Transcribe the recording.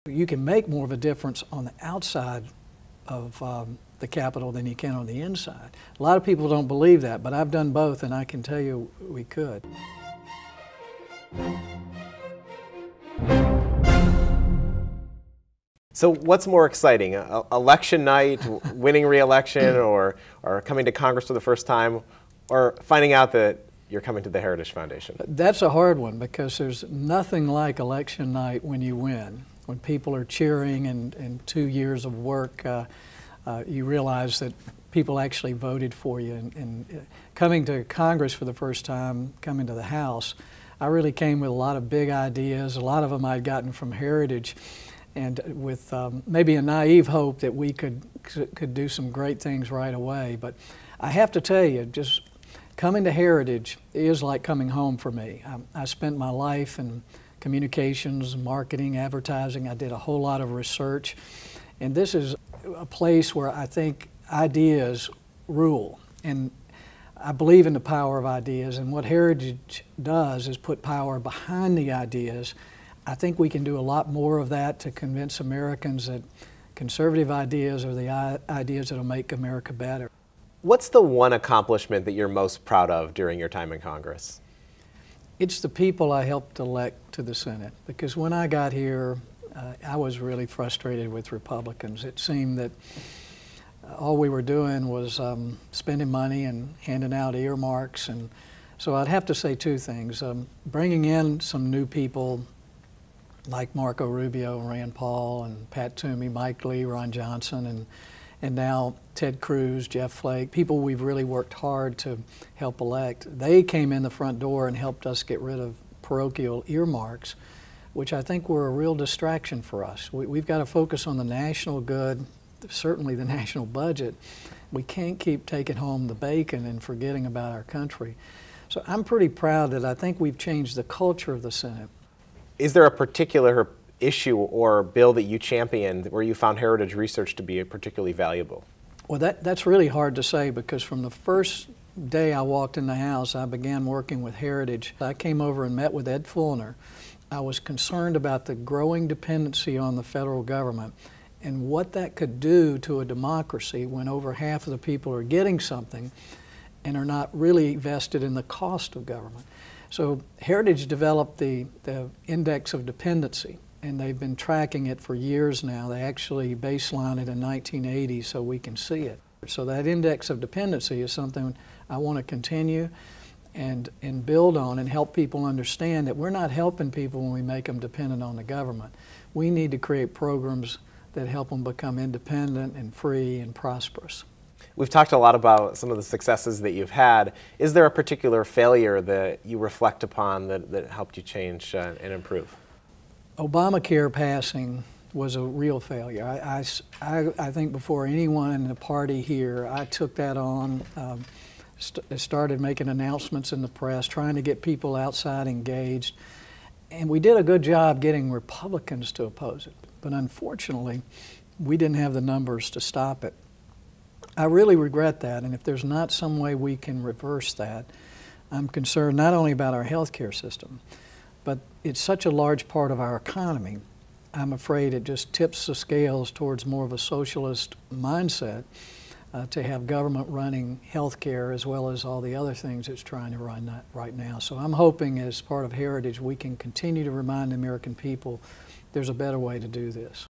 You can make more of a difference on the outside of the Capitol than you can on the inside. A lot of people don't believe that, but I've done both, and I can tell you we could. So what's more exciting, election night, winning re-election, or coming to Congress for the first time, or finding out that you're coming to the Heritage Foundation? That's a hard one, because there's nothing like election night when you win. When people are cheering and 2 years of work, you realize that people actually voted for you. And coming to Congress for the first time, coming to the House, I really came with a lot of big ideas. A lot of them I'd gotten from Heritage, and with maybe a naive hope that we could do some great things right away. But I have to tell you, just coming to Heritage is like coming home for me. I spent my life in communications, marketing, advertising. I did a whole lot of research, and this is a place where I think ideas rule. And I believe in the power of ideas, and what Heritage does is put power behind the ideas. I think we can do a lot more of that to convince Americans that conservative ideas are the ideas that will make America better. What's the one accomplishment that you're most proud of during your time in Congress? It's the people I helped elect to the Senate, because when I got here, I was really frustrated with Republicans. It seemed that all we were doing was spending money and handing out earmarks, and so I'd have to say two things. Bringing in some new people like Marco Rubio, Rand Paul, and Pat Toomey, Mike Lee, Ron Johnson, and now Ted Cruz, Jeff Flake, people we've really worked hard to help elect. They came in the front door and helped us get rid of parochial earmarks, which I think were a real distraction for us. We've got to focus on the national good, certainly the national budget. We can't keep taking home the bacon and forgetting about our country. So I'm pretty proud that I think we've changed the culture of the Senate. Is there a particular issue or bill that you championed where you found Heritage research to be particularly valuable? Well, that's really hard to say, because from the first day I walked in the House, I began working with Heritage. I came over and met with Ed Fulner. I was concerned about the growing dependency on the federal government and what that could do to a democracy when over half of the people are getting something and are not really vested in the cost of government. So Heritage developed the index of dependency, and they've been tracking it for years now. They actually baseline it in 1980 so we can see it. So that index of dependency is something I want to continue and build on and help people understand that we're not helping people when we make them dependent on the government. We need to create programs that help them become independent and free and prosperous. We've talked a lot about some of the successes that you've had. Is there a particular failure that you reflect upon that helped you change and improve? Obamacare passing was a real failure. I think before anyone in the party here, I took that on, started making announcements in the press, trying to get people outside engaged. And we did a good job getting Republicans to oppose it. But unfortunately, we didn't have the numbers to stop it. I really regret that, and if there's not some way we can reverse that, I'm concerned not only about our health care system, but it's such a large part of our economy. I'm afraid it just tips the scales towards more of a socialist mindset to have government running health care as well as all the other things it's trying to run right now. So I'm hoping as part of Heritage we can continue to remind the American people there's a better way to do this.